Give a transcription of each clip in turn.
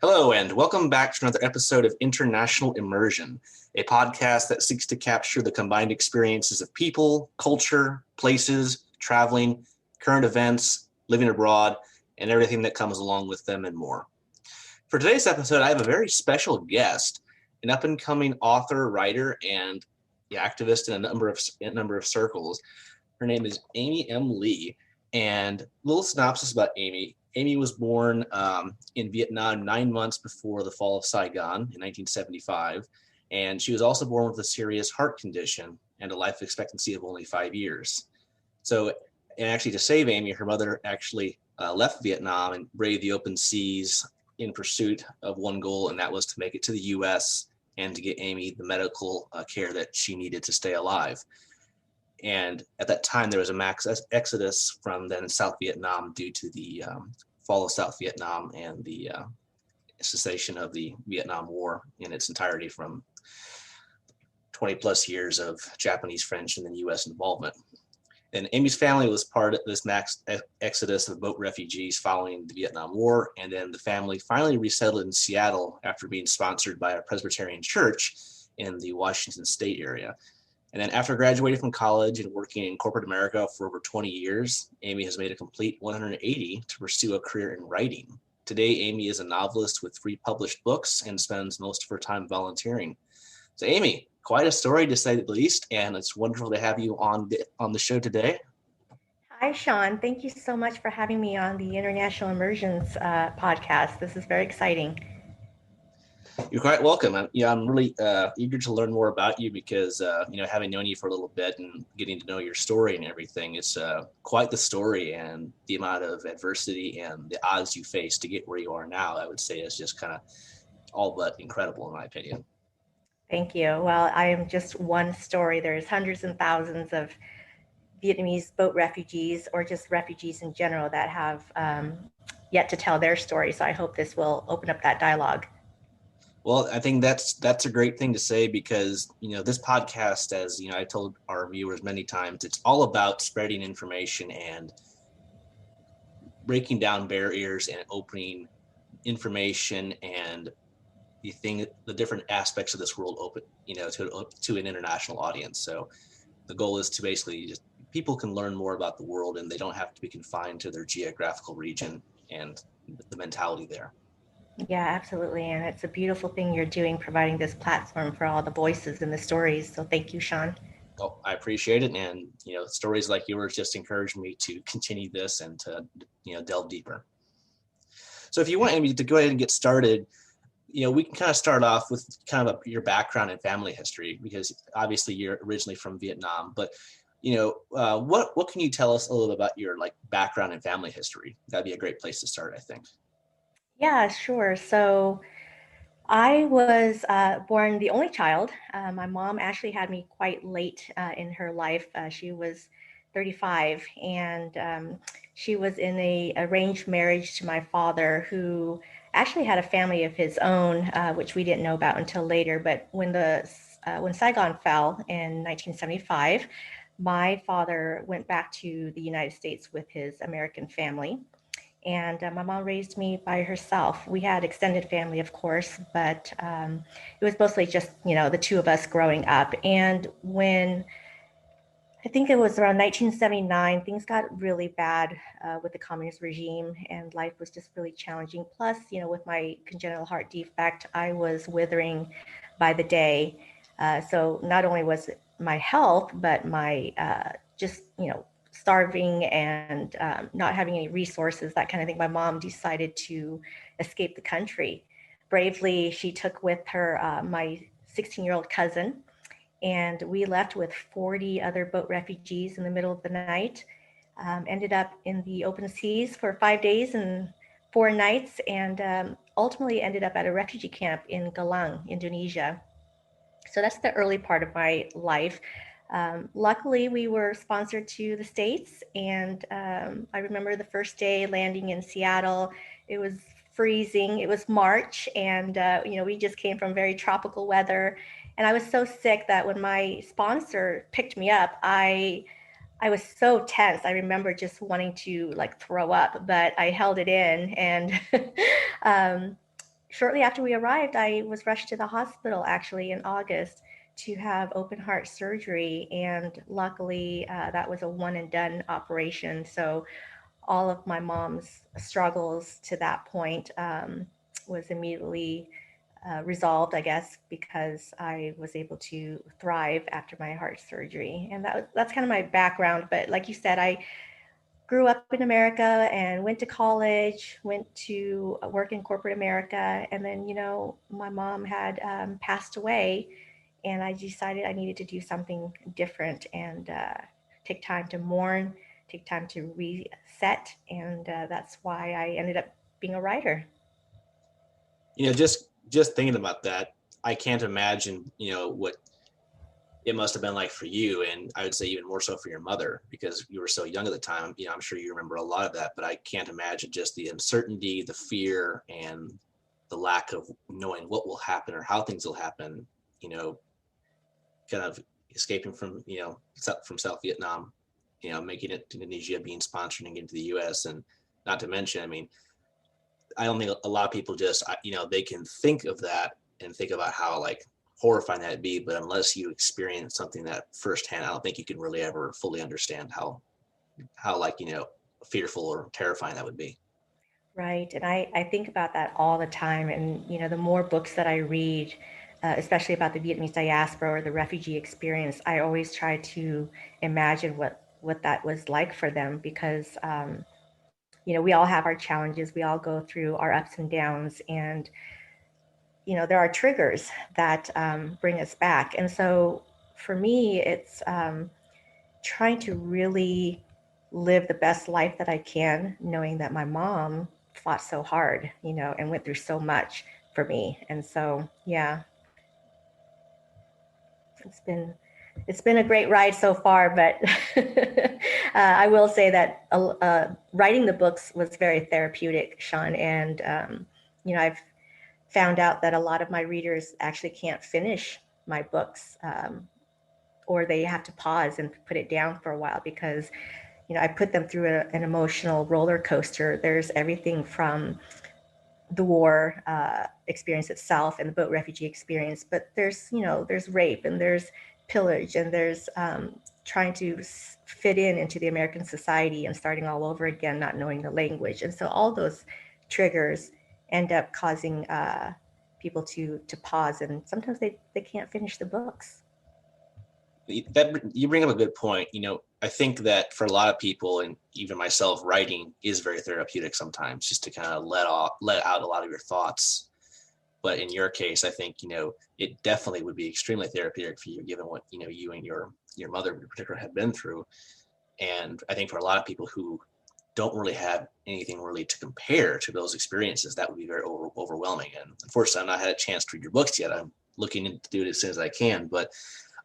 Hello, and welcome back to another episode of International Immersion, a podcast that seeks to capture the combined experiences of people, culture, places, traveling, current events, living abroad, and everything that comes along with them and more. For today's episode, I have a very special guest, an up-and-coming author, writer, and activist in a number of circles. Her name is Amy M. Lee, and a little synopsis about Amy. Amy was born in Vietnam 9 months before the Fall of Saigon in 1975, and she was also born with a serious heart condition and a life expectancy of only 5 years. So, and actually to save Amy, her mother actually left Vietnam and braved the open seas in pursuit of one goal, and that was to make it to the U.S. and to get Amy the medical care that she needed to stay alive. And at that time, there was a mass exodus from then South Vietnam due to the fall of South Vietnam and the cessation of the Vietnam War in its entirety from 20 plus years of Japanese, French, and then U.S. involvement. And Amy's family was part of this mass exodus of boat refugees following the Vietnam War. And then the family finally resettled in Seattle after being sponsored by a Presbyterian church in the Washington State area. And then after graduating from college and working in corporate America for over 20 years, Amy has made a complete 180 to pursue a career in writing. Today, Amy is a novelist with 3 published books and spends most of her time volunteering. So Amy, quite a story to say the least, and it's wonderful to have you on the show today. Hi, Sean. Thank you so much for having me on the International Immersions podcast. This is very exciting. You're quite welcome. I'm really eager to learn more about you because, having known you for a little bit and getting to know your story and everything, it's quite the story, and the amount of adversity and the odds you face to get where you are now, I would say, is just kind of all but incredible, in my opinion. Thank you. Well, I am just one story. There's hundreds and thousands of Vietnamese boat refugees or just refugees in general that have yet to tell their story. So I hope this will open up that dialogue. Well, I think that's a great thing to say because, this podcast, as I told our viewers many times, it's all about spreading information and breaking down barriers and opening information and the different aspects of this world open, to an international audience. So the goal is to basically just people can learn more about the world and they don't have to be confined to their geographical region and the mentality there. Yeah, absolutely. And it's a beautiful thing you're doing, providing this platform for all the voices and the stories. So thank you, Sean. Oh, I appreciate it. And, stories like yours just encourage me to continue this and to, delve deeper. So if you want Amy to go ahead and get started, we can kind of start off with kind of your background and family history, because obviously you're originally from Vietnam, but what can you tell us a little about your background and family history? That'd be a great place to start, I think. Yeah, sure. So I was born the only child. My mom actually had me quite late in her life. She was 35, and she was in a arranged marriage to my father, who actually had a family of his own, which we didn't know about until later. But when Saigon fell in 1975, my father went back to the United States with his American family. And my mom raised me by herself. We had extended family, of course, but it was mostly just, the two of us growing up. And when I think it was around 1979, things got really bad with the communist regime, and life was just really challenging. Plus, with my congenital heart defect, I was withering by the day. So not only was it my health, but my starving and not having any resources, that kind of thing, my mom decided to escape the country. Bravely, she took with her my 16-year-old cousin, and we left with 40 other boat refugees in the middle of the night, ended up in the open seas for 5 days and 4 nights, and ultimately ended up at a refugee camp in Galang, Indonesia. So that's the early part of my life. Luckily, we were sponsored to the States, and I remember the first day landing in Seattle. It was freezing. It was March, and we just came from very tropical weather. And I was so sick that when my sponsor picked me up, I was so tense. I remember just wanting to throw up, but I held it in, and shortly after we arrived, I was rushed to the hospital actually in August to have open heart surgery. And luckily, that was a one and done operation. So all of my mom's struggles to that point was immediately resolved, I guess, because I was able to thrive after my heart surgery. And that's kind of my background. But like you said, I grew up in America and went to college, went to work in corporate America. And then, my mom had passed away, and I decided I needed to do something different and take time to mourn, take time to reset. And that's why I ended up being a writer. Just thinking about that, I can't imagine, what it must have been like for you, and I would say even more so for your mother, because you were so young at the time. I'm sure you remember a lot of that, but I can't imagine just the uncertainty, the fear, and the lack of knowing what will happen or how things will happen, kind of escaping from, from South Vietnam, making it to Indonesia, being sponsored and getting to the US. And not to mention, I mean, I don't think a lot of people just, they can think of that and think about how like horrifying that'd be, but unless you experience something that firsthand, I don't think you can really ever fully understand how like, fearful or terrifying that would be. Right. And I think about that all the time. And, the more books that I read, especially about the Vietnamese diaspora or the refugee experience, I always try to imagine what that was like for them because, we all have our challenges. We all go through our ups and downs. And, there are triggers that bring us back. And so for me, it's trying to really live the best life that I can, knowing that my mom fought so hard, and went through so much for me. And so, yeah, it's been a great ride so far, but I will say that writing the books was very therapeutic, Sean. And, I've found out that a lot of my readers actually can't finish my books, or they have to pause and put it down for a while because, I put them through an emotional roller coaster. There's everything from the war experience itself and the boat refugee experience, but there's rape and there's pillage and there's trying to fit into the American society and starting all over again, not knowing the language. And so all those triggers end up causing people to pause, and sometimes they can't finish the books. That you bring up a good point. I think that for a lot of people, and even myself, writing is very therapeutic sometimes, just to kind of let out a lot of your thoughts. But in your case, I think it definitely would be extremely therapeutic for you, given what you and your mother in particular have been through. And I think for a lot of people who don't really have anything really to compare to those experiences, that would be very overwhelming. And unfortunately, I've not had a chance to read your books yet. I'm looking to do it as soon as I can, but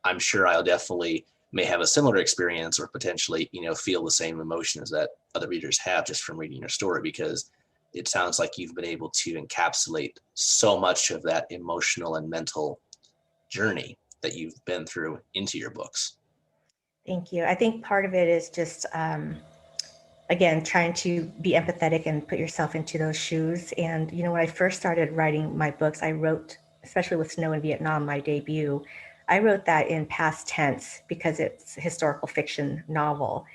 I'm sure I'll definitely may have a similar experience or potentially, feel the same emotions that other readers have just from reading your story, because it sounds like you've been able to encapsulate so much of that emotional and mental journey that you've been through into your books. Thank you. I think part of it is just, again, trying to be empathetic and put yourself into those shoes. And, when I first started writing my books, I wrote, especially with Snow in Vietnam, my debut, I wrote that in past tense because it's a historical fiction novel.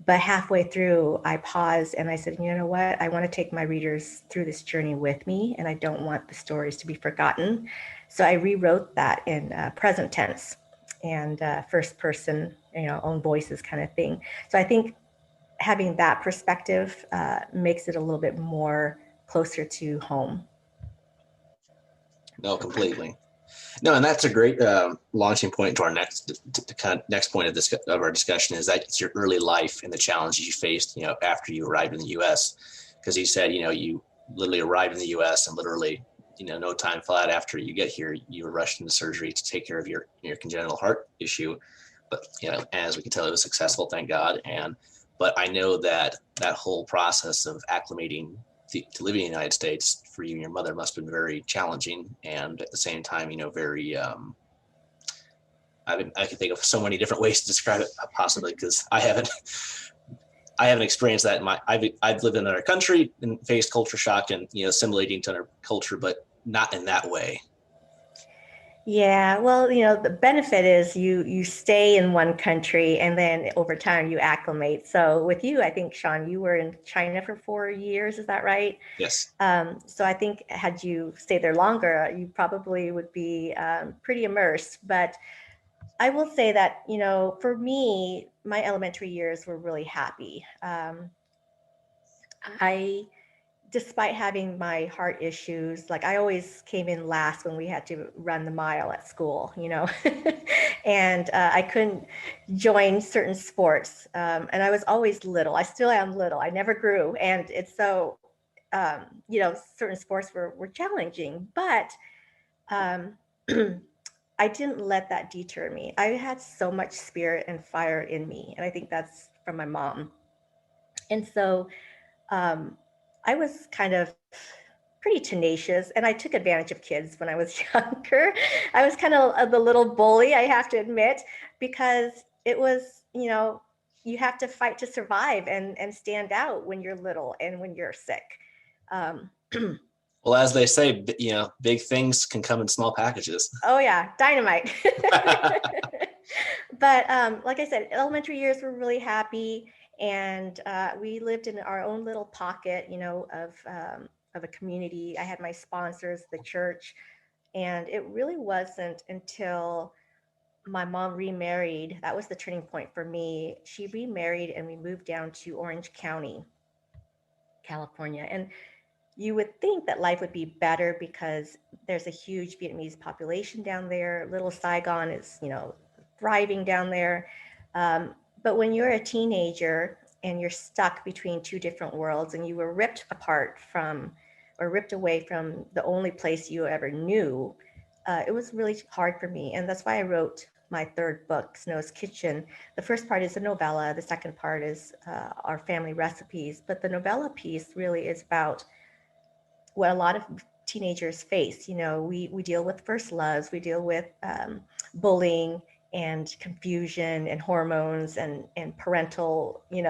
But halfway through, I paused and I said, you know what? I want to take my readers through this journey with me, and I don't want the stories to be forgotten. So I rewrote that in present tense and first person, own voices kind of thing. So I think having that perspective makes it a little bit more closer to home. No, completely. No, and that's a great launching point to our next point of our discussion, is that it's your early life and the challenges you faced, after you arrived in the U.S. Because you said, you literally arrived in the U.S. and literally, no time flat after you get here, you were rushed into surgery to take care of your congenital heart issue. But as we can tell, it was successful, thank God. But I know that whole process of acclimating to living in the United States for you and your mother must have been very challenging, and at the same time, very. I can think of so many different ways to describe it, possibly, because I haven't I haven't experienced that. I've lived in another country and faced culture shock and assimilating to another culture, but not in that way. Yeah, well, the benefit is you stay in one country and then over time you acclimate. So with you, I think, Sean, you were in China for 4 years, is that right? Yes. So I think had you stayed there longer, you probably would be pretty immersed. But I will say that, for me, my elementary years were really happy. I despite having my heart issues, like I always came in last when we had to run the mile at school, and I couldn't join certain sports. And I was always little. I still am little. I never grew. And it's so, certain sports were challenging, but um, I didn't let that deter me. I had so much spirit and fire in me. And I think that's from my mom. And so um, I was kind of pretty tenacious, and I took advantage of kids when I was younger. I was kind of the little bully, I have to admit, because it was, you have to fight to survive and stand out when you're little and when you're sick. Um, Well, as they say, big things can come in small packages. oh yeah, dynamite. But like I said, elementary years were really happy, and we lived in our own little pocket, of a community. I had my sponsors, the church, and it really wasn't until my mom remarried, that was the turning point for me. She remarried, and we moved down to Orange County, California, and you would think that life would be better because there's a huge Vietnamese population down there. Little Saigon is, thriving down there. But when you're a teenager and you're stuck between two different worlds, and you were ripped apart from or ripped away from the only place you ever knew, it was really hard for me. And that's why I wrote my third book, Snow's Kitchen. The first part is a novella. The second part is our family recipes. But the novella piece really is about what a lot of teenagers face. We deal with first loves, we deal with bullying and confusion and hormones and parental, The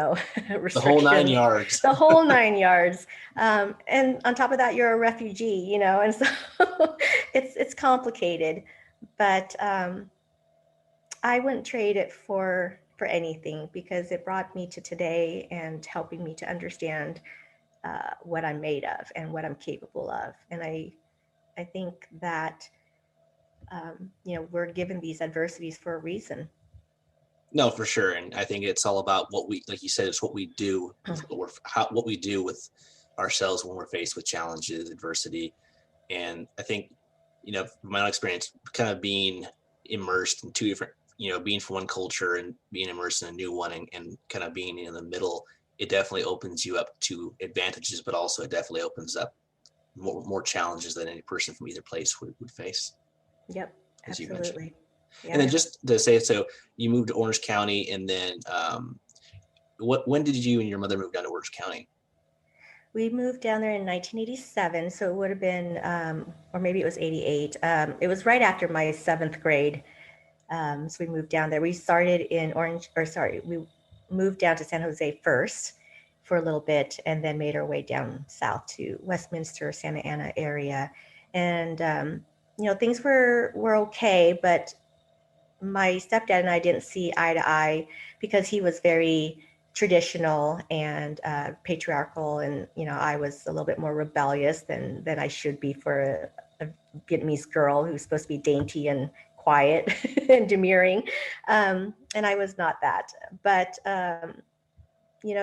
whole nine restrictions, yards. the whole 9 yards. And on top of that, you're a refugee, and so it's complicated. But I wouldn't trade it for anything, because it brought me to today and helping me to understand what I'm made of and what I'm capable of. And I think that we're given these adversities for a reason. No, for sure, and I think it's all about what we, like you said, it's what we do, what we do with ourselves when we're faced with challenges, adversity, and I think, from my own experience, kind of being immersed in two different, being from one culture and being immersed in a new one, and kind of being in the middle, it definitely opens you up to advantages, but also it definitely opens up more challenges than any person from either place would face. Yep, absolutely. Yeah. And then just to say, so you moved to Orange County, and then when did you and your mother move down to Orange County? We moved down there in 1987, so it would have been, or maybe it was 88. It was right after my 7th grade. So we moved down there. We started in we moved down to San Jose first for a little bit, and then made our way down south to Westminster, Santa Ana area. And, things were okay, but my stepdad and I didn't see eye to eye, because he was very traditional and patriarchal, and I was a little bit more rebellious than I should be for a Vietnamese girl who's supposed to be dainty and quiet and demurring, and I was not that. But he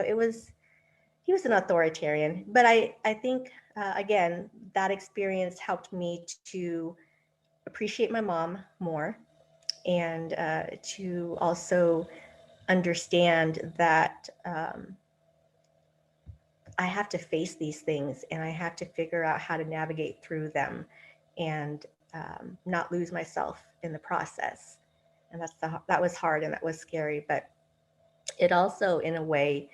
was an authoritarian. But I think again, that experience helped me to appreciate my mom more, and to also understand that I have to face these things, and I have to figure out how to navigate through them, and not lose myself in the process. And that was hard, and that was scary, but it also, in a way,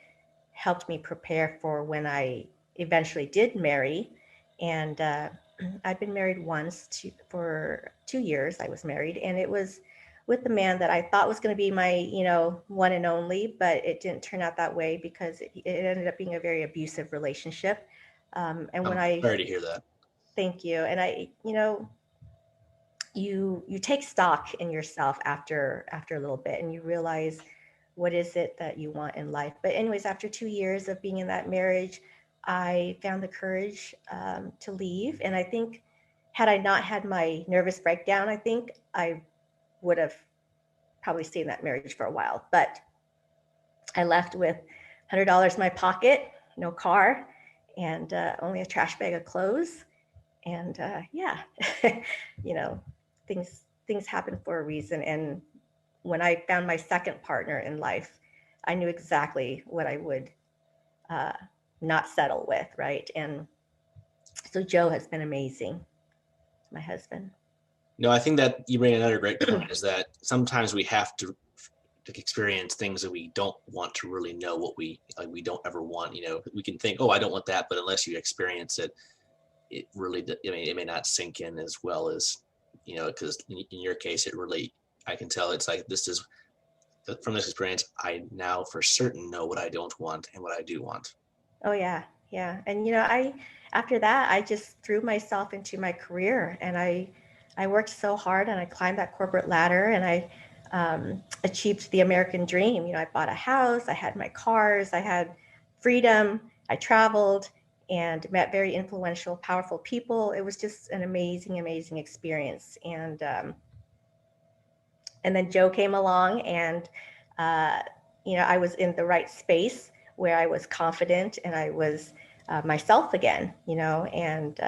helped me prepare for when I eventually did marry. And I've been married once for 2 years. I was married, and it was with the man that I thought was going to be my, one and only, but it didn't turn out that way because it ended up being a very abusive relationship. And when I'm sorry to hear that. thank you. And you take stock in yourself after a little bit, and you realize what is it that you want in life. But anyways, after 2 years of being in that marriage, I found the courage to leave. And I think had I not had my nervous breakdown, I think I would have probably stayed in that marriage for a while. But I left with $100 in my pocket, no car, and only a trash bag of clothes. And yeah, things happen for a reason. And when I found my second partner in life, I knew exactly what I would not settle with, right? And so Joe has been amazing, my husband. No, I think that you bring another great point is that sometimes we have to experience things that we don't want to really know what we don't ever want. We can think, oh, I don't want that, but unless you experience it, it really, it may not sink in as well as, because in your case, I can tell it's like, from this experience, I now for certain know what I don't want and what I do want. Oh yeah. Yeah. And, after that, I just threw myself into my career, and I worked so hard, and I climbed that corporate ladder, and I achieved the American dream. I bought a house, I had my cars, I had freedom, I traveled and met very influential, powerful people. It was just an amazing, amazing experience. And then Joe came along, and I was in the right space where I was confident and I was myself again. And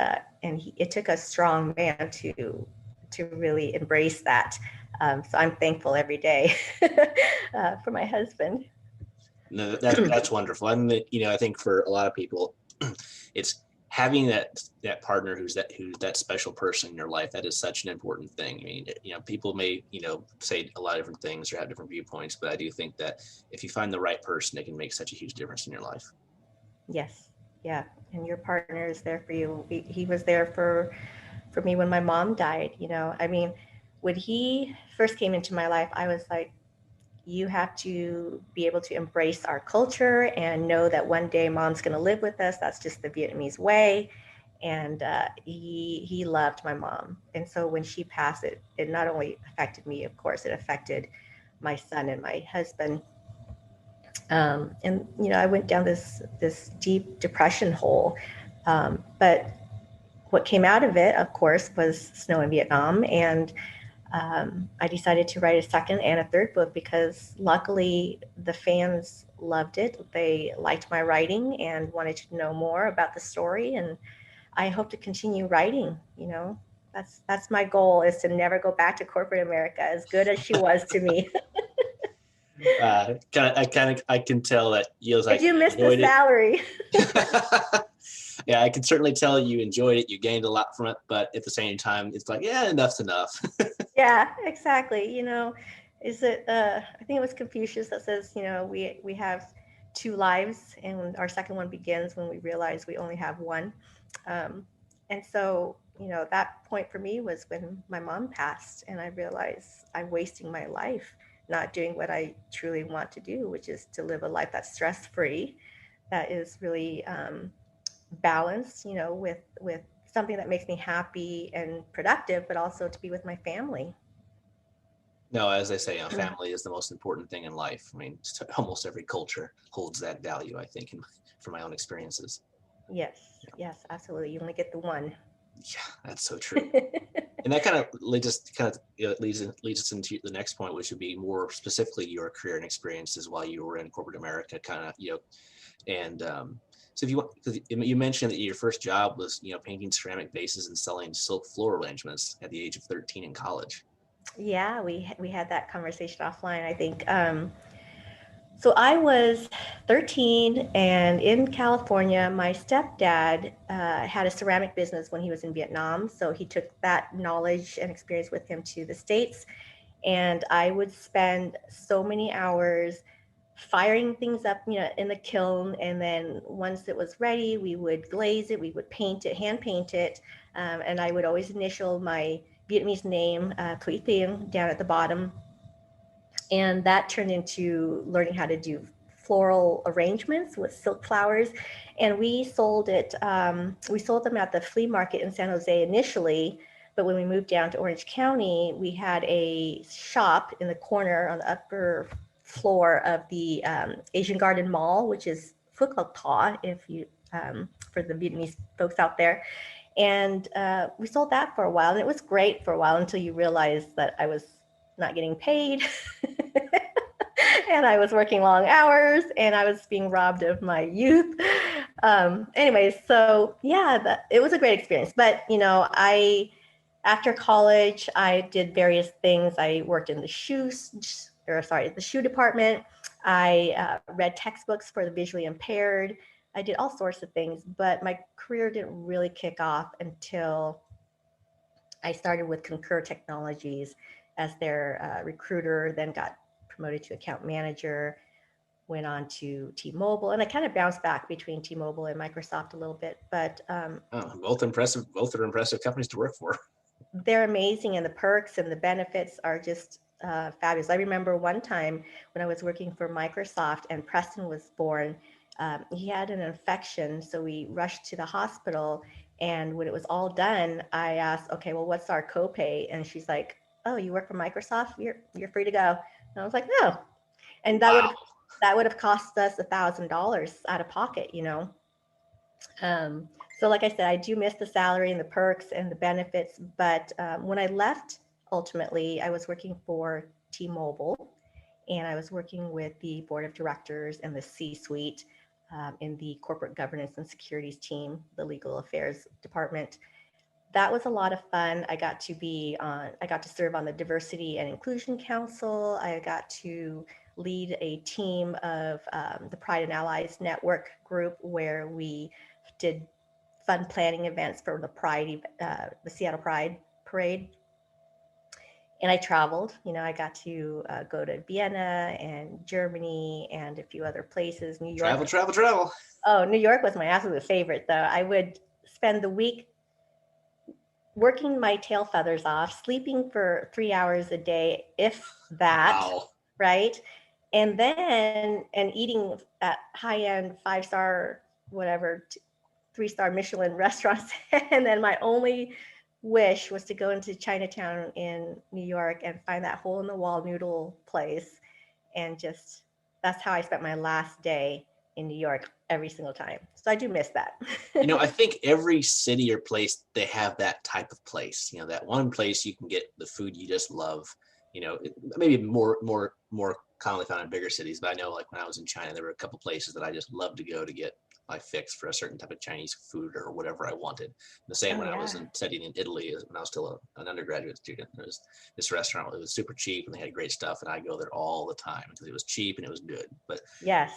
it took a strong man to really embrace that. So I'm thankful every day for my husband. No, that's wonderful. I think for a lot of people, it's having that partner who's that special person in your life. That is such an important thing. I mean, people may, say a lot of different things or have different viewpoints, but I do think that if you find the right person, it can make such a huge difference in your life. Yes. Yeah. And your partner is there for you. He was there for me when my mom died. I mean, when he first came into my life, I was like, you have to be able to embrace our culture and know that one day mom's going to live with us. That's just the Vietnamese way. And he loved my mom. And so when she passed, it not only affected me, of course, it affected my son and my husband. And I went down this deep depression hole. But what came out of it, of course, was Snow in Vietnam. And I decided to write a second and a third book because luckily the fans loved it. They liked my writing and wanted to know more about the story. And I hope to continue writing. That's my goal, is to never go back to corporate America, as good as she was to me. I can tell that you was like, did you miss the salary? Yeah, I can certainly tell you enjoyed it. You gained a lot from it, but at the same time, it's like, yeah, enough's enough. Yeah, exactly. Is it? I think it was Confucius that says, we have two lives, and our second one begins when we realize we only have one. And so, that point for me was when my mom passed, and I realized I'm wasting my life not doing what I truly want to do, which is to live a life that's stress-free, that is really balanced, with something that makes me happy and productive, but also to be with my family. No, as they say, family is the most important thing in life. I mean, almost every culture holds that value, I think, from my own experiences. Yes, yes, absolutely. You only get the one. Yeah, that's so true. And that kind of leads us into the next point, which would be more specifically your career and experiences while you were in corporate America, and so if you mentioned that your first job was, painting ceramic vases and selling silk floor arrangements at the age of 13 in college. Yeah, we had that conversation offline, I think. So I was 13, and in California, my stepdad had a ceramic business when he was in Vietnam. So he took that knowledge and experience with him to the States. And I would spend so many hours firing things up, in the kiln. And then once it was ready, we would glaze it, we would paint it, hand paint it. And I would always initial my Vietnamese name, Thuy Tiên, down at the bottom. And that turned into learning how to do floral arrangements with silk flowers. And we sold them at the flea market in San Jose initially. But when we moved down to Orange County, we had a shop in the corner on the upper floor of the Asian Garden Mall, which is Phuoc Loc Tho, if you for the Vietnamese folks out there. And we sold that for a while, and it was great for a while until you realized that I was not getting paid. And I was working long hours, and I was being robbed of my youth. Anyways, so yeah, it was a great experience. But after college, I did various things. I worked in the the shoe department. I read textbooks for the visually impaired. I did all sorts of things, but my career didn't really kick off until I started with Concur Technologies as their recruiter, then got promoted to account manager, went on to T-Mobile, and I kind of bounced back between T-Mobile and Microsoft a little bit. But both impressive. Both are impressive companies to work for. They're amazing, and the perks and the benefits are just fabulous. I remember one time when I was working for Microsoft and Preston was born. He had an infection, so we rushed to the hospital. And when it was all done, I asked, "Okay, well, what's our copay?" And she's like, "Oh, you work for Microsoft? You're free to go." And I was like, "No," and that would have cost us $1,000 out of pocket, So like I said, I do miss the salary and the perks and the benefits. But when I left, ultimately, I was working for T-Mobile, and I was working with the board of directors and the C-suite in the corporate governance and securities team, the legal affairs department. That was a lot of fun. I got to serve on the Diversity and Inclusion Council. I got to lead a team of the Pride and Allies Network group, where we did fun planning events for the Seattle Pride Parade. And I traveled. I got to go to Vienna and Germany and a few other places. New York. Travel. Oh, New York was my absolute favorite, though. I would spend the week working my tail feathers off, sleeping for 3 hours a day, if that, wow. Right? And eating at high-end 5-star, whatever, 3-star Michelin restaurants. And then my only wish was to go into Chinatown in New York and find that hole in the wall noodle place. And that's how I spent my last day in New York every single time. So I do miss that. I think every city or place, they have that type of place, that one place you can get the food you just love, maybe more commonly found in bigger cities. But I know, like, when I was in China, there were a couple places that I just loved to go to get my fix for a certain type of Chinese food or whatever I wanted. The same when I was studying in Italy, when I was still an undergraduate student. There was this restaurant that was super cheap and they had great stuff, and I go there all the time because it was cheap and it was good. But yes,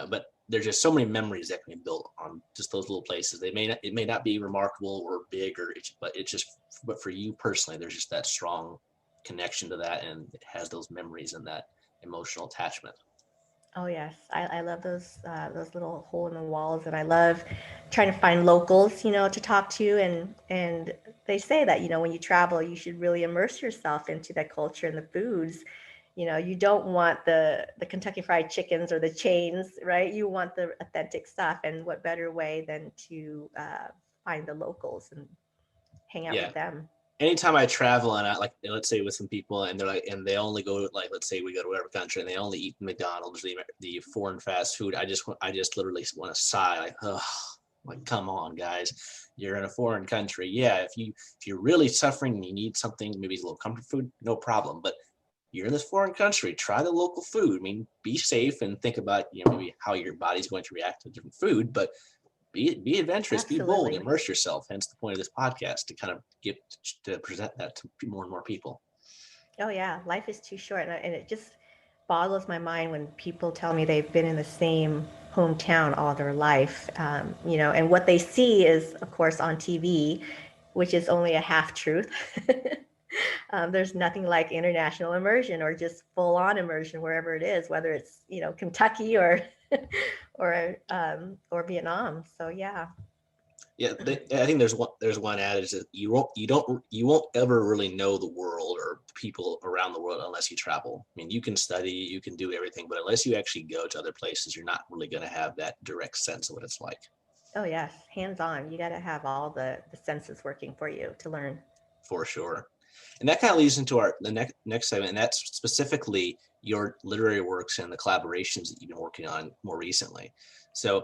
but there's just so many memories that can be built on just those little places. It may not be remarkable or big, but for you personally, there's just that strong connection to that, and it has those memories and that emotional attachment. Oh yes, I love those little hole in the walls, and I love trying to find locals, to talk to, and they say that when you travel, you should really immerse yourself into that culture and the foods. You don't want the Kentucky Fried Chickens or the chains, right? You want the authentic stuff, and what better way than to find the locals and hang out with them. Anytime I travel and let's say with some people and they're like, and they only go to, like, let's say we go to whatever country and they only eat McDonald's, the foreign fast food, I just literally want to sigh, like, oh, like, come on, guys, you're in a foreign country. Yeah, if you're really suffering and you need something, maybe a little comfort food, no problem. But you're in this foreign country, try the local food. I mean, be safe and think about maybe how your body's going to react to different food, but be adventurous, Absolutely. Be bold, immerse yourself. Hence the point of this podcast, to kind of to present that to more and more people. Oh yeah, life is too short, and it just boggles my mind when people tell me they've been in the same hometown all their life, and what they see is, of course, on TV, which is only a half truth. There's nothing like international immersion or just full-on immersion wherever it is, whether it's Kentucky or or Vietnam. So yeah. Yeah, I think there's one adage that you won't ever really know the world or people around the world unless you travel. I mean, you can study, you can do everything, but unless you actually go to other places, you're not really going to have that direct sense of what it's like. Oh yes, hands on. You got to have all the senses working for you to learn. For sure. And that kind of leads into the next segment, and that's specifically your literary works and the collaborations that you've been working on more recently. So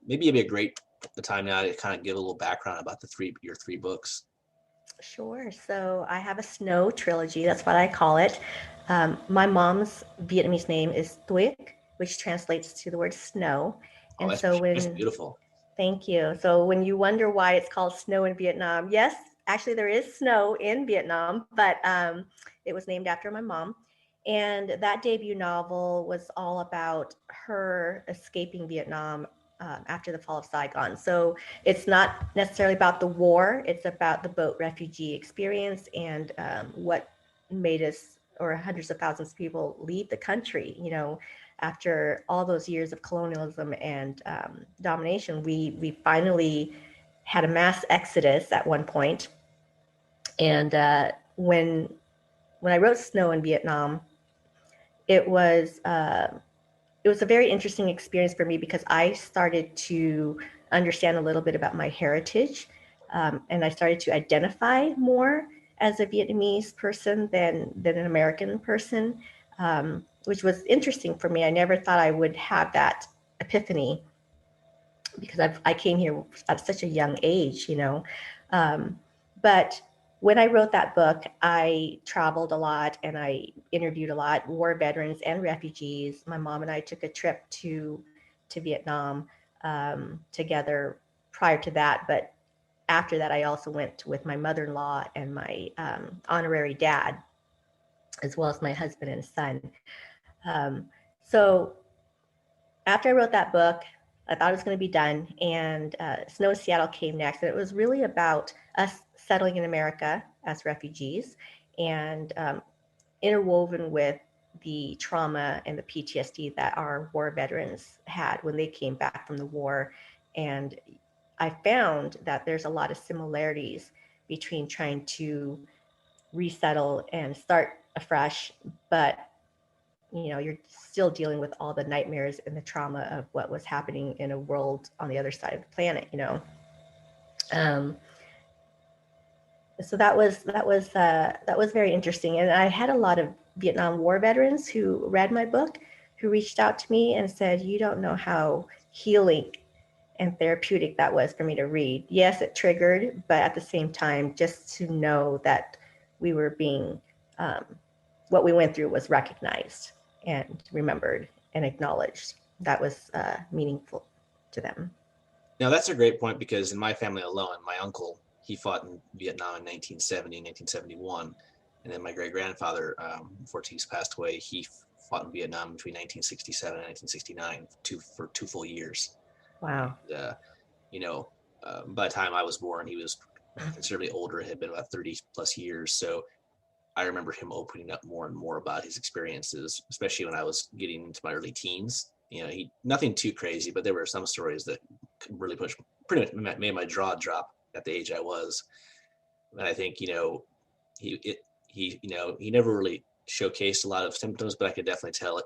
maybe it'd be a great time now to kind of give a little background about your three books. Sure. So I have a Snow Trilogy. That's what I call it. My mom's Vietnamese name is Thuy, which translates to the word snow. Oh, And so that's when beautiful. Thank you. So when you wonder why it's called snow in Vietnam, yes, actually there is snow in Vietnam, but it was named after my mom. And that debut novel was all about her escaping Vietnam after the fall of Saigon. So it's not necessarily about the war, it's about the boat refugee experience and what made us or hundreds of thousands of people leave the country, after all those years of colonialism and domination. We finally had a mass exodus at one point. And when I wrote Snow in Vietnam, it was it was a very interesting experience for me because I started to understand a little bit about my heritage, and I started to identify more as a Vietnamese person than an American person, which was interesting for me. I never thought I would have that epiphany because I came here at such a young age, but when I wrote that book, I traveled a lot and I interviewed a lot, war veterans and refugees. My mom and I took a trip to Vietnam together prior to that, but after that, I also went with my mother-in-law and my honorary dad, as well as my husband and son. So after I wrote that book, I thought it was going to be done, and Snow in Seattle came next. And it was really about us settling in America as refugees and interwoven with the trauma and the PTSD that our war veterans had when they came back from the war. And I found that there's a lot of similarities between trying to resettle and start afresh, but you're still dealing with all the nightmares and the trauma of what was happening in a world on the other side of the planet. So that was very interesting, and I had a lot of Vietnam War veterans who read my book, who reached out to me and said, "You don't know how healing and therapeutic that was for me to read." Yes, it triggered, but at the same time, just to know that we were being, what we went through was recognized and remembered and acknowledged. That was meaningful to them. Now, that's a great point because in my family alone, my uncle, he fought in Vietnam in 1970, 1971. And then my great-grandfather, before he's passed away, he fought in Vietnam between 1967 and 1969 for 2 full years. Wow. By the time I was born, he was considerably older. It had been about 30 plus years. So I remember him opening up more and more about his experiences, especially when I was getting into my early teens. Nothing too crazy, but there were some stories that really pretty much made my jaw drop at the age I was. And I think, he never really showcased a lot of symptoms, but I could definitely tell it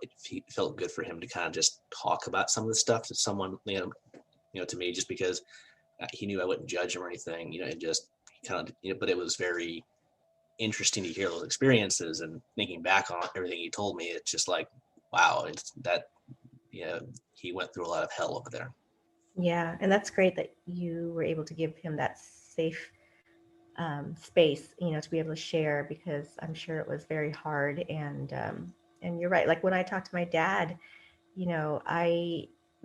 felt good for him to kind of just talk about some of the stuff to someone, to me, just because he knew I wouldn't judge him or anything, and just kind of, but it was very interesting to hear those experiences, and thinking back on everything he told me, it's just like, wow, he went through a lot of hell over there. Yeah, and that's great that you were able to give him that safe space, to be able to share, because I'm sure it was very hard. And you're right. Like when I talk to my dad, there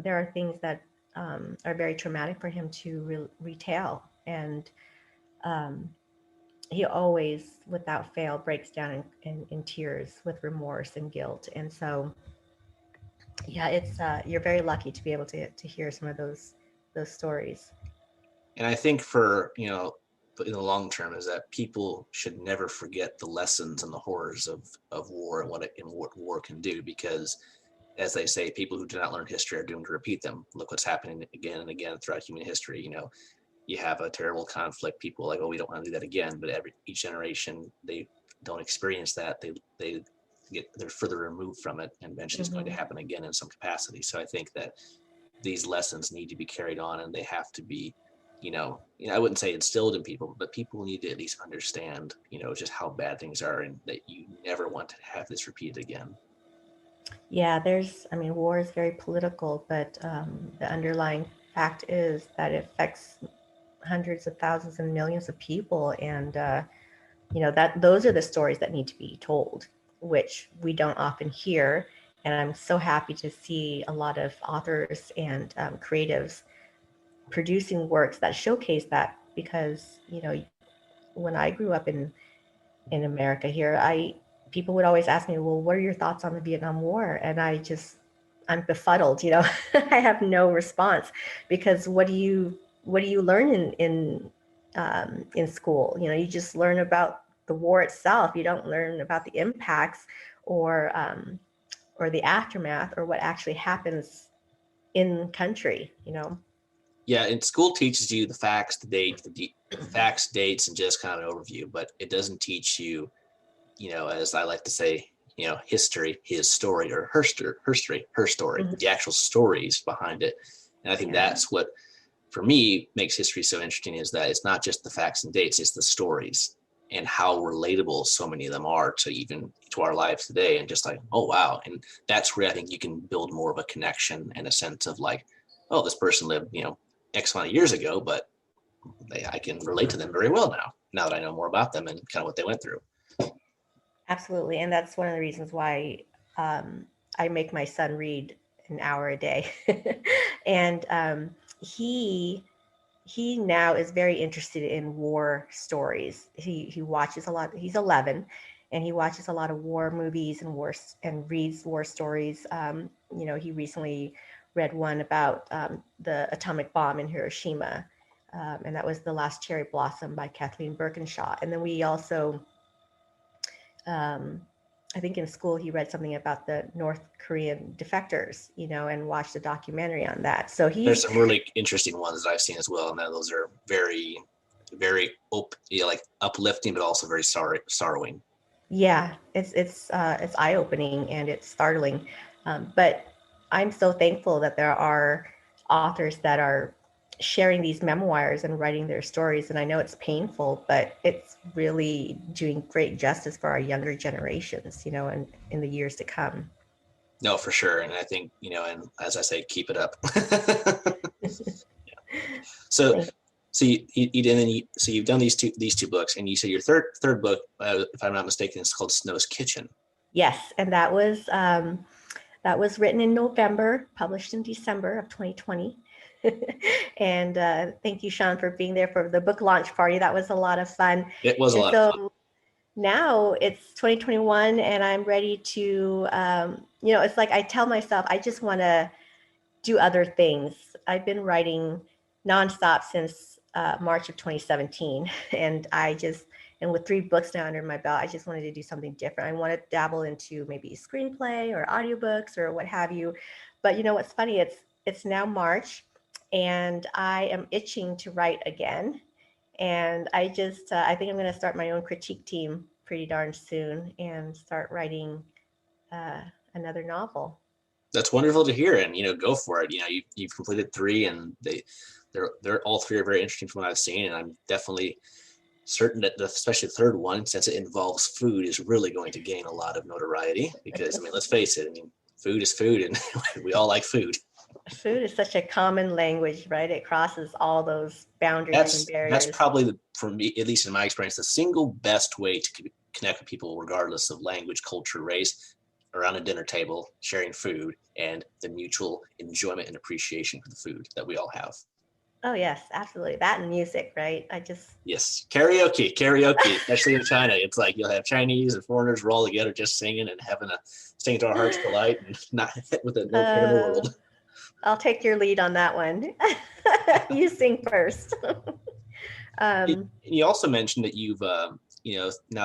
are things that are very traumatic for him to retell, and he always, without fail, breaks down in tears with remorse and guilt. And so, yeah, it's you're very lucky to be able to hear some of those stories. And I think for in the long term is that people should never forget the lessons and the horrors of war and what war can do, because as they say, people who do not learn history are doomed to repeat them. Look what's happening again and again throughout human history. you have a terrible conflict. People are like, oh, we don't want to do that again. But each generation, they don't experience that. They're further removed from it, and eventually it's going to happen again in some capacity. So I think that these lessons need to be carried on, and they have to be, I wouldn't say instilled in people, but people need to at least understand, just how bad things are, and that you never want to have this repeated again. Yeah, war is very political, but the underlying fact is that it affects hundreds of thousands and millions of people, and that those are the stories that need to be told, which we don't often hear. And I'm so happy to see a lot of authors and creatives producing works that showcase that, because when I grew up in America here, people would always ask me, well, what are your thoughts on the Vietnam War? And I'm befuddled, I have no response, because what do you learn in school? You just learn about the war itself. You don't learn about the impacts or the aftermath, or what actually happens in country. Yeah, and school teaches you the facts, the facts, dates, and just kind of an overview, but it doesn't teach you, as I like to say, history, his story, or her story, the actual stories behind it. And I think that's what, for me, makes history so interesting, is that it's not just the facts and dates, it's the stories and how relatable so many of them are to our lives today. And just like, oh, wow. And that's where I think you can build more of a connection and a sense of like, oh, this person lived, X amount of years ago, but I can relate to them very well now that I know more about them and kind of what they went through. Absolutely. And that's one of the reasons why I make my son read an hour a day. And he now is very interested in war stories. He watches a lot. He's 11, and he watches a lot of war movies and reads war stories. He recently read one about the atomic bomb in Hiroshima, and that was The Last Cherry Blossom by Kathleen Birkinshaw. And then we also, I think in school, he read something about the North Korean defectors, and watched a documentary on that. So there's some really interesting ones that I've seen as well, and those are very, very uplifting, but also very sorrowing. Yeah, it's eye-opening and it's startling, but I'm so thankful that there are authors that are sharing these memoirs and writing their stories. And I know it's painful, but it's really doing great justice for our younger generations, and in the years to come. No, for sure. And I think, and as I say, keep it up. So you've done these two books, and you said your third book, if I'm not mistaken, is called Snow's Kitchen. Yes, and that was written in November, published in December of 2020. And thank you, Sean, for being there for the book launch party. That was a lot of fun. It was a lot of fun. Now it's 2021, and I'm ready to, it's like I tell myself, I just want to do other things. I've been writing nonstop since March of 2017, and with 3 books now under my belt, I just wanted to do something different. I want to dabble into maybe screenplay or audiobooks or what have you. But what's funny? It's now March, and I am itching to write again. And I think I'm going to start my own critique team pretty darn soon and start writing another novel. That's wonderful to hear, and go for it. You've completed 3, and they're all 3 are very interesting from what I've seen, and I'm definitely certain that especially the third one, since it involves food, is really going to gain a lot of notoriety, because let's face it, food is food, and we all like food. Food is such a common language, right? It crosses all those boundaries and barriers. That's probably, for me, at least in my experience, the single best way to connect with people, regardless of language, culture, race, around a dinner table, sharing food, and the mutual enjoyment and appreciation for the food that we all have. Oh, yes, absolutely. That and music, right? Yes, karaoke, especially in China. It's like you'll have Chinese and foreigners, we're all together just singing and singing to our heart's delight, and not with no care in the world. I'll take your lead on that one. You sing first. You also mentioned that you've, now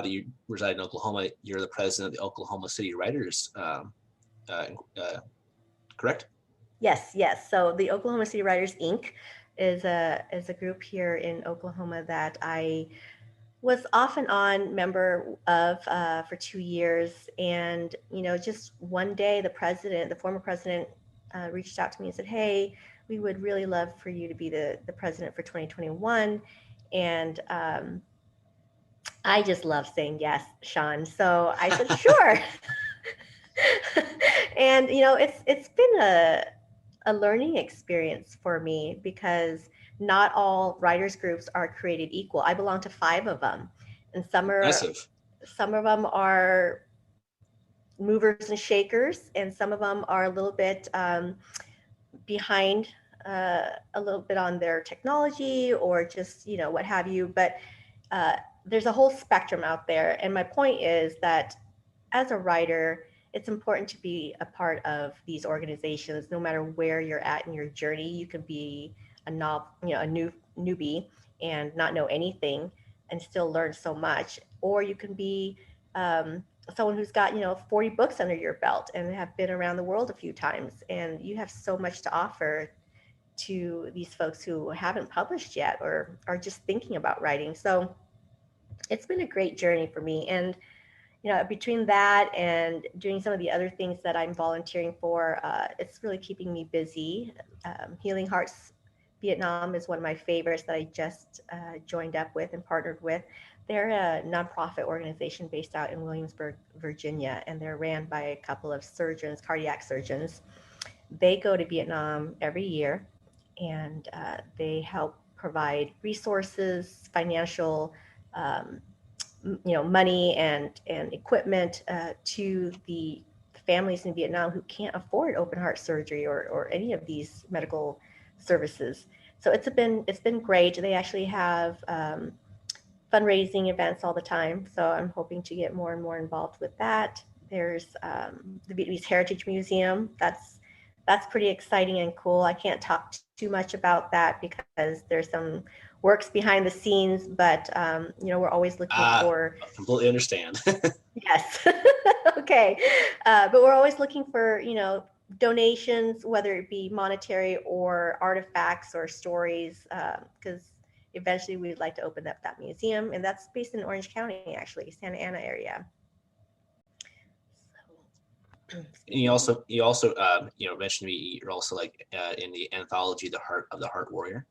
that you reside in Oklahoma, you're the president of the Oklahoma City Writers, correct? Yes. So the Oklahoma City Writers, Inc. is a group here in Oklahoma that I was off and on member of for 2 years. And, just one day, the former president, reached out to me and said, "Hey, we would really love for you to be the president for 2021." And I just love saying yes, Sean. So I said, "Sure." And, it's been a learning experience for me because not all writers groups are created equal. I belong to 5 of them, and Impressive. some of them are movers and shakers, and some of them are a little bit behind, a little bit on their technology, or just what have you. But there's a whole spectrum out there, and my point is that as a writer, it's important to be a part of these organizations. No matter where you're at in your journey, you can be a newbie and not know anything and still learn so much, or you can be someone who's got 40 books under your belt and have been around the world a few times, and you have so much to offer to these folks who haven't published yet or are just thinking about writing. So it's been a great journey for me. And between that and doing some of the other things that I'm volunteering for, it's really keeping me busy. Healing Hearts Vietnam is one of my favorites that I just joined up with and partnered with. They're a nonprofit organization based out in Williamsburg, Virginia, and they're ran by a couple of surgeons, cardiac surgeons. They go to Vietnam every year, and they help provide resources, financial, um, money and equipment to the families in Vietnam who can't afford open heart surgery or any of these medical services. So it's been great. They actually have fundraising events all the time. So I'm hoping to get more and more involved with that. There's the Vietnamese Heritage Museum. That's pretty exciting and cool. I can't talk too much about that because there's some works behind the scenes, but we're always looking for. I completely understand. Yes. Okay. But we're always looking for, donations, whether it be monetary or artifacts or stories, because eventually we'd like to open up that museum, and that's based in Orange County, actually, Santa Ana area. And you also mentioned to me you're also like in the anthology The Heart of the Heart Warrior.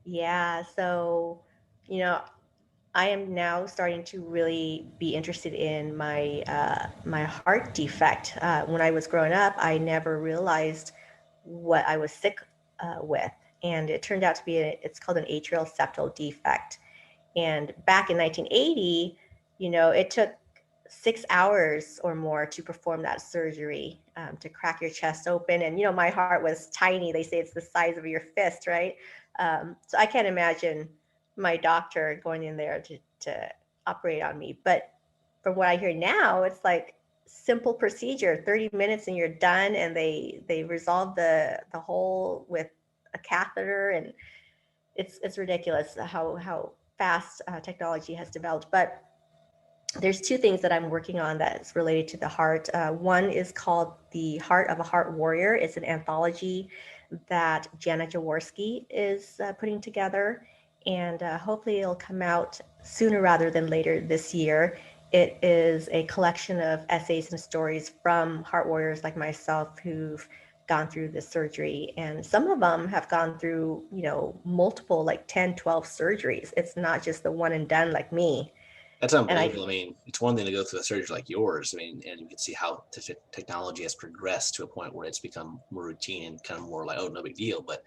Yeah, so I am now starting to really be interested in my heart defect. When I was growing up, I never realized what I was sick with, and it turned out to be it's called an atrial septal defect. And back in 1980, it took 6 hours or more to perform that surgery, to crack your chest open. And my heart was tiny. They say it's the size of your fist, right? So I can't imagine my doctor going in there to operate on me. But from what I hear now, it's like simple procedure, 30 minutes and you're done. And they resolve the hole with a catheter, and it's ridiculous how fast technology has developed. But there's 2 things that I'm working on that's related to the heart. One is called The Heart of a Heart Warrior. It's an anthology that Jana Jaworski is putting together, and hopefully it'll come out sooner rather than later this year. It is a collection of essays and stories from heart warriors like myself who've gone through this surgery, and some of them have gone through multiple, like 10, 12 surgeries. It's not just the one and done like me. That's unbelievable. I mean, it's one thing to go through a surgery like yours. I mean, and you can see how technology has progressed to a point where it's become more routine and kind of more like, oh, no big deal. But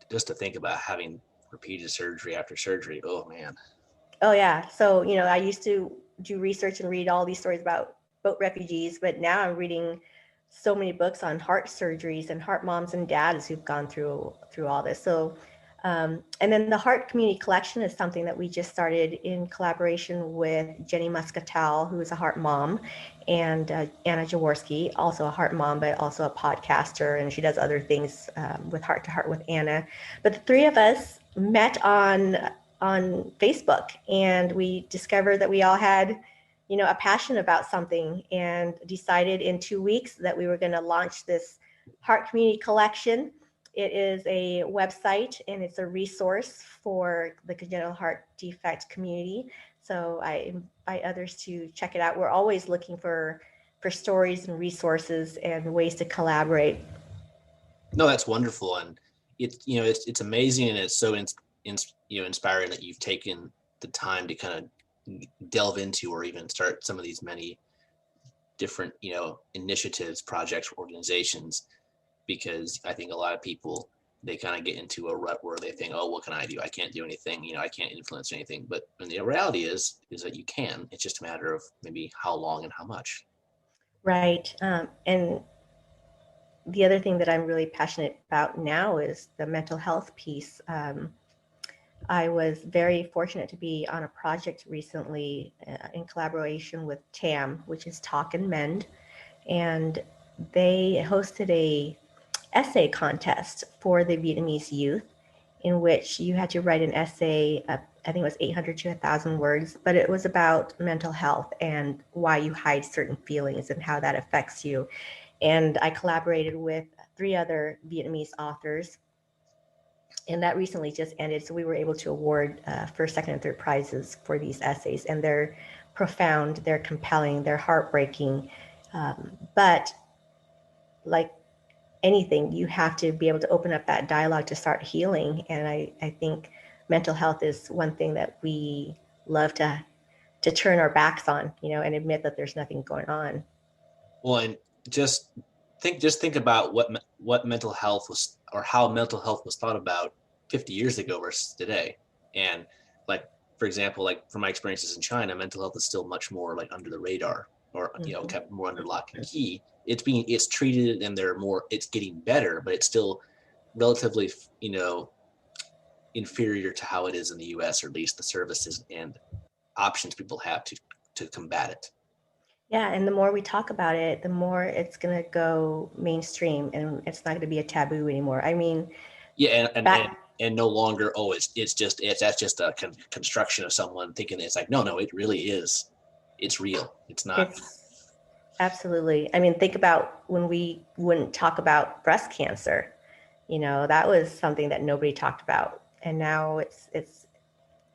just to think about having repeated surgery after surgery, oh man. Oh yeah. So I used to do research and read all these stories about boat refugees, but now I'm reading so many books on heart surgeries and heart moms and dads who've gone through all this. So and then the Heart Community Collection is something that we just started in collaboration with Jenny Muscatel, who is a heart mom, and Anna Jaworski, also a heart mom, but also a podcaster, and she does other things with Heart to Heart with Anna. But the 3 of us met on Facebook, and we discovered that we all had a passion about something, and decided in 2 weeks that we were going to launch this Heart Community Collection. It is a website and it's a resource for the congenital heart defect community. So I invite others to check it out. We're always looking for stories and resources and ways to collaborate. No, that's wonderful, and it's amazing, and it's so inspiring that you've taken the time to kind of delve into or even start some of these many different initiatives, projects, organizations, because I think a lot of people, they kind of get into a rut where they think, oh, what can I do? I can't do anything. I can't influence anything. But the reality is that you can. It's just a matter of maybe how long and how much. Right. And the other thing that I'm really passionate about now is the mental health piece. I was very fortunate to be on a project recently in collaboration with TAM, which is Talk and Mend, and they hosted a essay contest for the Vietnamese youth in which you had to write an essay, I think it was 800 to 1,000 words, but it was about mental health and why you hide certain feelings and how that affects you. And I collaborated with 3 other Vietnamese authors, and that recently just ended. So we were able to award first, second, and third prizes for these essays, and they're profound, they're compelling, they're heartbreaking. But like anything, you have to be able to open up that dialogue to start healing. And I think mental health is one thing that we love to turn our backs on, and admit that there's nothing going on. Well, and just think about what mental health was, or how mental health was thought about 50 years ago versus today. And like, for example, like from my experiences in China, mental health is still much more like under the radar, or kept more under lock and key. It's treated, and it's getting better, but it's still relatively inferior to how it is in the US, or at least the services and options people have to combat it. Yeah, and the more we talk about it, the more it's going to go mainstream, and it's not going to be a taboo anymore. I mean, yeah, and no longer, oh, that's just a construction of someone thinking. It's like, no, it really is. It's real. It's not. Absolutely. I mean, think about when we wouldn't talk about breast cancer. That was something that nobody talked about, and now it's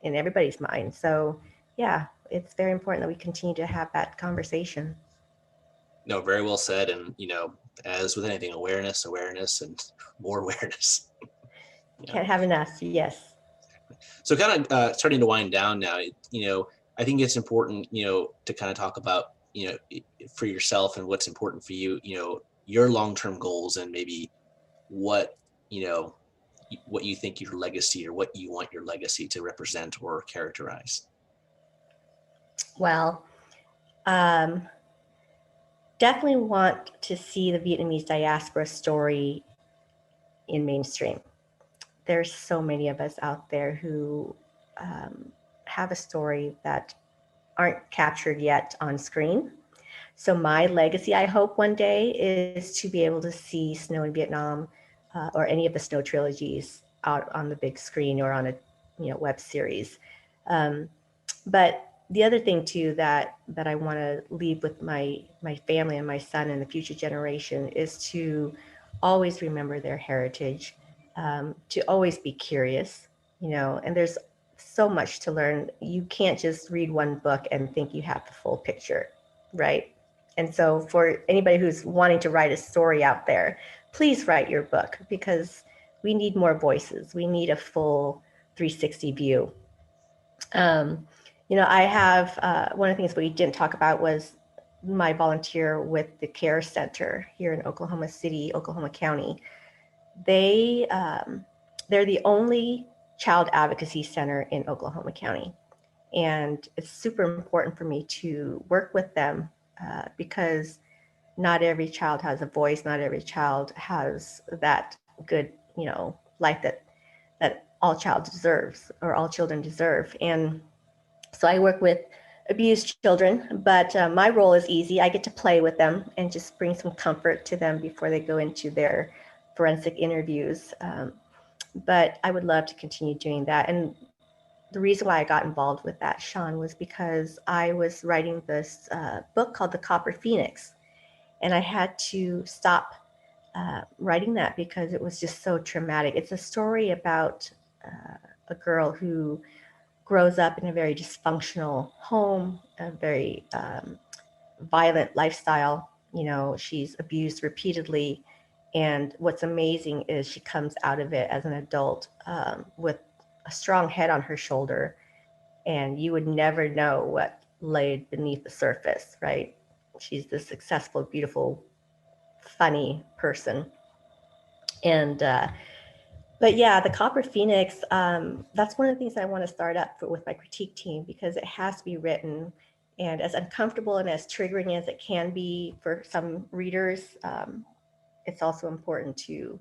in everybody's mind. So yeah, it's very important that we continue to have that conversation. No, very well said. And as with anything, awareness, and more awareness. Can't have enough. Yes. So kind of starting to wind down now, I think it's important, to kind of talk about, for yourself and what's important for you, your long-term goals, and maybe what you think your legacy, or what you want your legacy to represent or characterize. Well, definitely want to see the Vietnamese diaspora story in mainstream. There's so many of us out there who have a story that aren't captured yet on screen. So my legacy, I hope one day, is to be able to see Snow in Vietnam or any of the Snow trilogies out on the big screen or on a web series. But the other thing too that I want to leave with my family and my son and the future generation is to always remember their heritage, to always be curious, and there's so much to learn. You can't just read one book and think you have the full picture, right? And so for anybody who's wanting to write a story out there, please write your book, because we need more voices. We need a full 360 view. I have one of the things we didn't talk about was my volunteer with the Care Center here in Oklahoma City, Oklahoma County. They're the only child advocacy center in Oklahoma County. And it's super important for me to work with them because not every child has a voice. Not every child has that good, life that all child deserves, or all children deserve. And so I work with abused children, but my role is easy. I get to play with them and just bring some comfort to them before they go into their forensic interviews. But I would love to continue doing that. And the reason why I got involved with that, Sean, was because I was writing this book called The Copper Phoenix. And I had to stop writing that because it was just so traumatic. It's a story about a girl who grows up in a very dysfunctional home, a very violent lifestyle. She's abused repeatedly. And what's amazing is she comes out of it as an adult with a strong head on her shoulder. And you would never know what lay beneath the surface, right? She's this successful, beautiful, funny person. And but yeah, the Copper Phoenix, that's one of the things I want to start up with my critique team, because it has to be written. And as uncomfortable and as triggering as it can be for some readers, it's also important to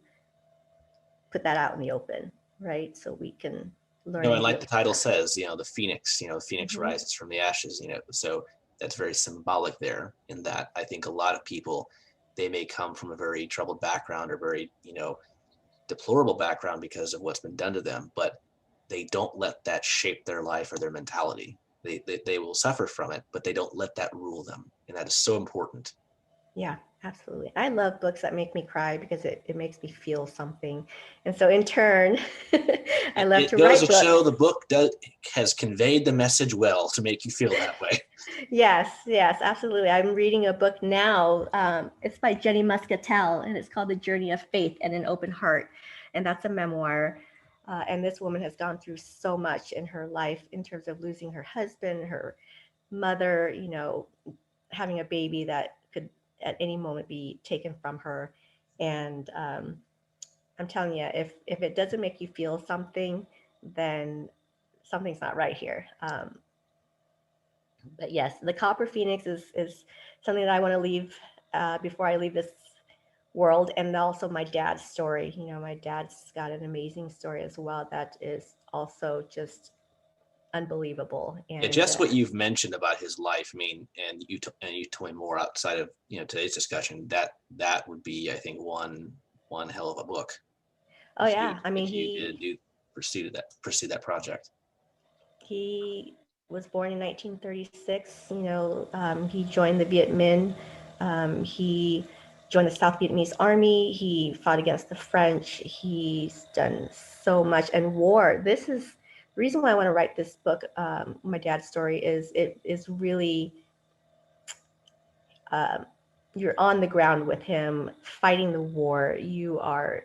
put that out in the open, right? So we can learn. And like the title says, the phoenix, the phoenix Mm-hmm. rises from the ashes, so that's very symbolic there, in that I think a lot of people, they may come from a very troubled background or very, deplorable background because of what's been done to them, but they don't let that shape their life or their mentality. They will suffer from it, but they don't let that rule them. And that is so important. Yeah, absolutely. I love books that make me cry because it makes me feel something. And so in turn, I love to write books. It goes to show the book has conveyed the message well to make you feel that way. Yes, absolutely. I'm reading a book now. It's by Jenny Muscatel, and it's called The Journey of Faith and an Open Heart. And that's a memoir. And this woman has gone through so much in her life in terms of losing her husband, her mother, having a baby that could at any moment be taken from her. And I'm telling you, if it doesn't make you feel something, then something's not right here. But yes, the Copper Phoenix is something that I want to leave before I leave this world. And also my dad's story. My dad's got an amazing story as well that is also just unbelievable. And just what you've mentioned about his life, and you told me more outside of today's discussion, that would be, I think, one hell of a book. Oh yeah, he pursue that project. He was born in 1936. He joined the Viet Minh. He joined the South Vietnamese Army. He fought against the French. He's done so much. And war, this is the reason why I want to write this book, my dad's story, is it is really, you're on the ground with him, fighting the war. You are,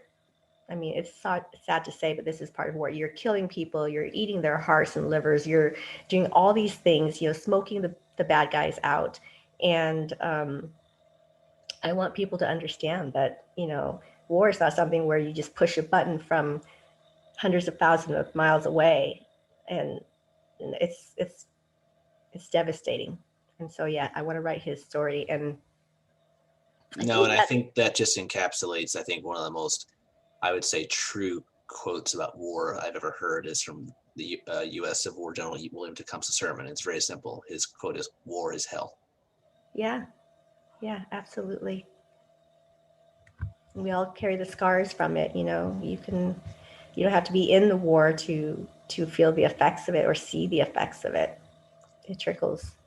it's sad to say, but this is part of war. You're killing people. You're eating their hearts and livers. You're doing all these things, smoking the bad guys out. And I want people to understand that, war is not something where you just push a button from hundreds of thousands of miles away. And it's devastating. And so, yeah, I want to write his story. And I think that just encapsulates, I think, one of the most, I would say, true quotes about war I've ever heard is from the U.S. Civil War General William Tecumseh sermon. It's very simple. His quote is, "War is hell." Yeah, absolutely. We all carry the scars from it. You don't have to be in the war to feel the effects of it or see the effects of it. It trickles.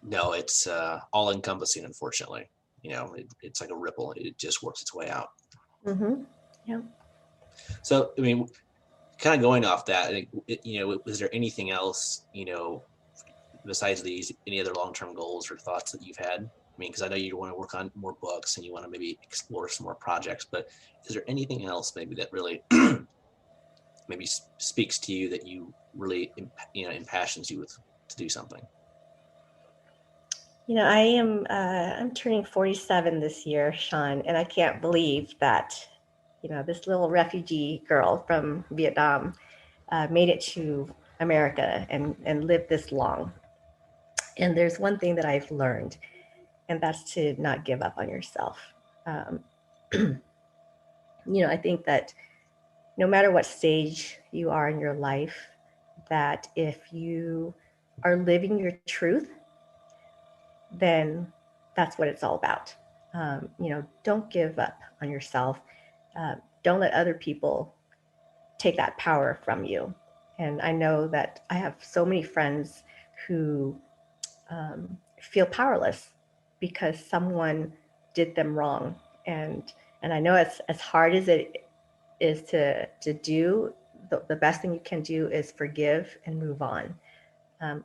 No, it's all encompassing, unfortunately. It's like a ripple. It just works its way out. Mm-hmm. Yeah. So, kind of going off that, was there anything else, besides these, any other long-term goals or thoughts that you've had? Because I know you want to work on more books and you want to maybe explore some more projects, but is there anything else maybe that really maybe speaks to you, that you really, impassions you to do something? I'm turning 47 this year, Sean, and I can't believe that, this little refugee girl from Vietnam made it to America and lived this long. And there's one thing that I've learned, and that's to not give up on yourself. I think that no matter what stage you are in your life, that if you are living your truth, then that's what it's all about. Don't give up on yourself. Don't let other people take that power from you. And I know that I have so many friends who feel powerless because someone did them wrong. And And I know it's as hard as it is to do, the best thing you can do is forgive and move on,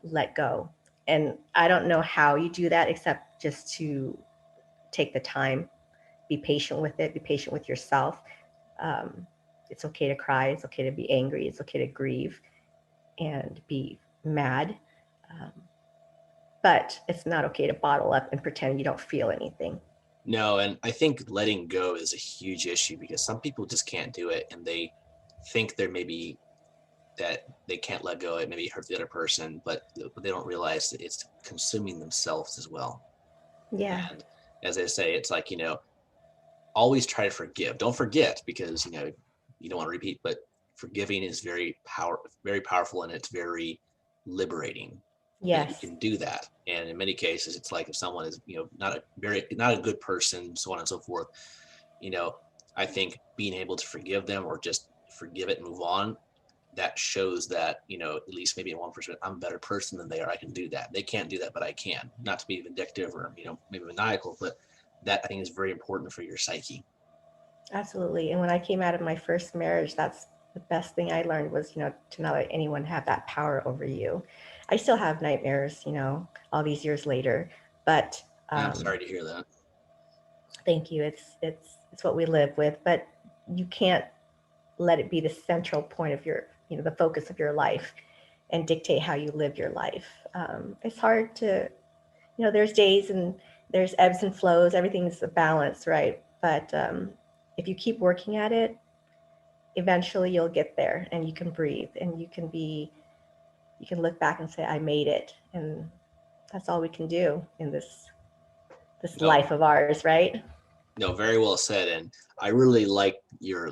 let go. And I don't know how you do that except just to take the time, be patient with it, be patient with yourself. Um, it's okay to cry. It's okay to be angry. It's okay to grieve and be mad. Um, but it's not okay to bottle up and pretend you don't feel anything. No, and I think letting go is a huge issue because some people just can't do it, and they think they're maybe that they can't let go. It maybe hurt the other person, but they don't realize that it's consuming themselves as well. Yeah. And as I say, it's like, always try to forgive. Don't forget, because you don't want to repeat, but forgiving is very powerful, and it's very liberating that you Yes. can do that. And in many cases, it's like if someone is, not a good person, so on and so forth, I think being able to forgive them or just forgive it and move on, that shows that, at least maybe in one person, I'm a better person than they are. I can do that. They can't do that, but I can. Not to be vindictive or, maybe maniacal, but that I think is very important for your psyche. Absolutely. And when I came out of my first marriage, that's the best thing I learned was, to not let anyone have that power over you. I still have nightmares, all these years later, but I'm sorry to hear that. thank you. It's what we live with, but you can't let it be the central point of your, the focus of your life and dictate how you live your life. It's hard to, there's days and there's ebbs and flows. Everything's a balance, right? But if you keep working at it, eventually you'll get there, and you can breathe, and you can look back and say, I made it. And that's all we can do in this No, life of ours, right? no, very well said. And I really like your,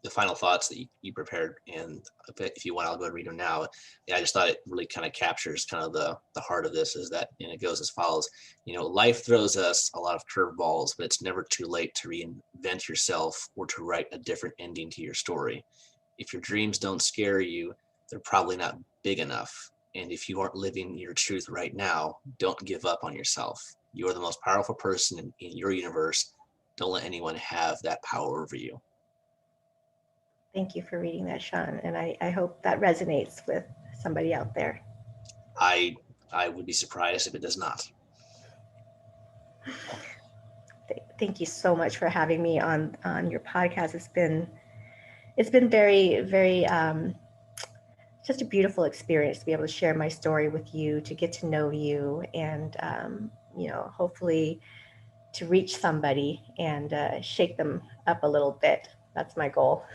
the final thoughts that you prepared. And if you want, I'll go and read them now. Yeah, I just thought it really kind of captures kind of the heart of this, is that, and it goes as follows. Life throws us a lot of curveballs, but it's never too late to reinvent yourself or to write a different ending to your story. If your dreams don't scare you, they're probably not big enough. And if you aren't living your truth right now, don't give up on yourself. You're the most powerful person in your universe. Don't let anyone have that power over you. Thank you for reading that, Sean. And I hope that resonates with somebody out there. I would be surprised if it does not. Thank you so much for having me on your podcast. It's been very, very just a beautiful experience to be able to share my story with you, to get to know you, and hopefully to reach somebody and shake them up a little bit. That's my goal.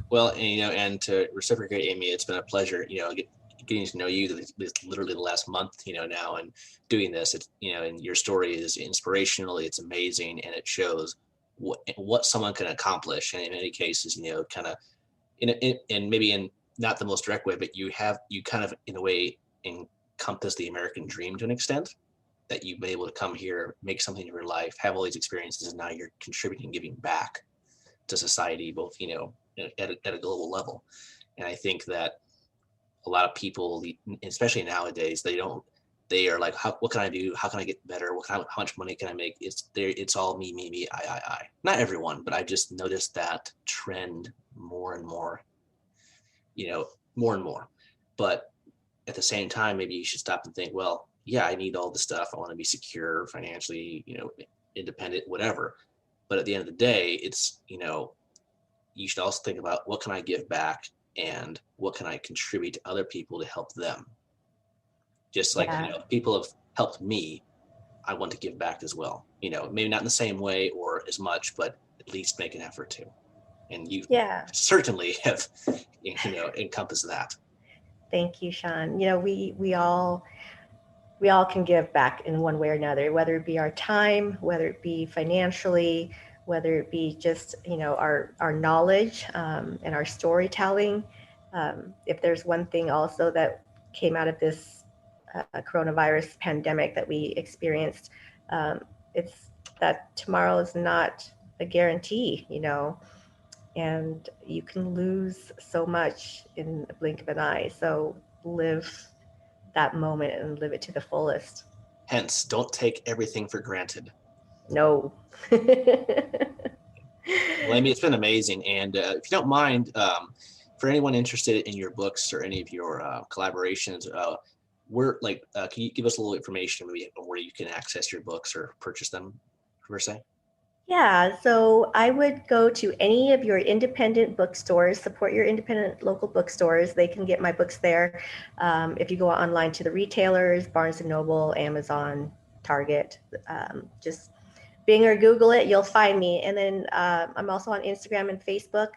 Well, and to reciprocate, Amy, it's been a pleasure, getting to know you literally the last month, now, and doing this. It's, and your story is inspirational. It's amazing, and it shows what someone can accomplish. And in many cases, kind of in maybe in not the most direct way, but you kind of, in a way, encompass the American dream to an extent, that you've been able to come here, make something of your life, have all these experiences, and now you're contributing, giving back to society, both, at a global level. And I think that a lot of people, especially nowadays, they are like, what can I do? How can I get better? How much money can I make? It's all me, I. Not everyone, but I just noticed that trend more and more, more and more. But at the same time, maybe you should stop and think, well, yeah, I need all the stuff. I want to be secure financially, independent, whatever. But at the end of the day, it's, you should also think about, what can I give back, and what can I contribute to other people to help them? Just like, Yeah. People have helped me, I want to give back as well. Maybe not in the same way or as much, but at least make an effort to. And you certainly have, encompassed that. Thank you, Sean. We all can give back in one way or another, whether it be our time, whether it be financially, whether it be just our knowledge and our storytelling. If there's one thing also that came out of this coronavirus pandemic that we experienced, it's that tomorrow is not a guarantee, and you can lose so much in a blink of an eye. So live that moment and live it to the fullest. Hence, don't take everything for granted. No. Well, Amy, it's been amazing. And if you don't mind, for anyone interested in your books or any of your collaborations, can you give us a little information maybe where you can access your books or purchase them, per se? Yeah, so I would go to any of your independent bookstores, support your independent local bookstores. They can get my books there. If you go online to the retailers, Barnes and Noble, Amazon, Target, just Bing or Google it, you'll find me. And then I'm also on Instagram and Facebook.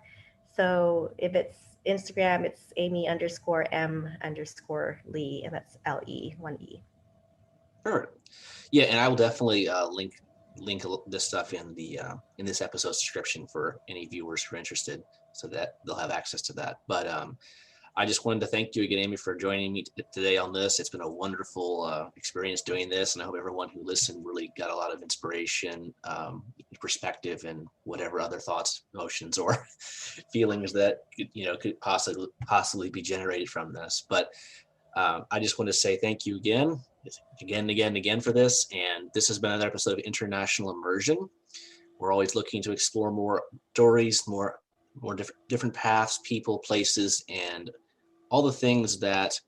So if it's Instagram, it's Amy_M_Lee, and that's LE, 1E. Sure. Yeah, and I will definitely link this stuff in the in this episode's description for any viewers who are interested, so that they'll have access to that. But I just wanted to thank you again, Amy, for joining me today on this. It's been a wonderful experience doing this, and I hope everyone who listened really got a lot of inspiration, perspective, and whatever other thoughts, emotions, or feelings that could possibly be generated from this. But I just want to say thank you again and again for this. And this has been another episode of International Immersion. We're always looking to explore more stories, more different paths, people, places, and all the things that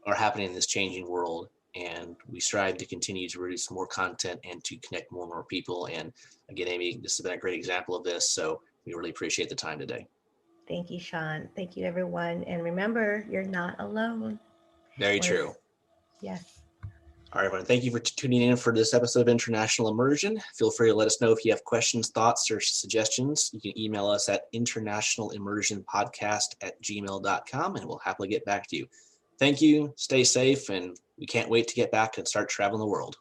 are happening in this changing world. And we strive to continue to release more content and to connect more and more people. And again, Amy, this has been a great example of this. So we really appreciate the time today. Thank you, Sean. Thank you, everyone. And remember, you're not alone. Very true. Yes. All right, everyone. Thank you for tuning in for this episode of International Immersion. Feel free to let us know if you have questions, thoughts, or suggestions. You can email us at internationalimmersionpodcast@gmail.com, and we'll happily get back to you. Thank you. Stay safe, and we can't wait to get back and start traveling the world.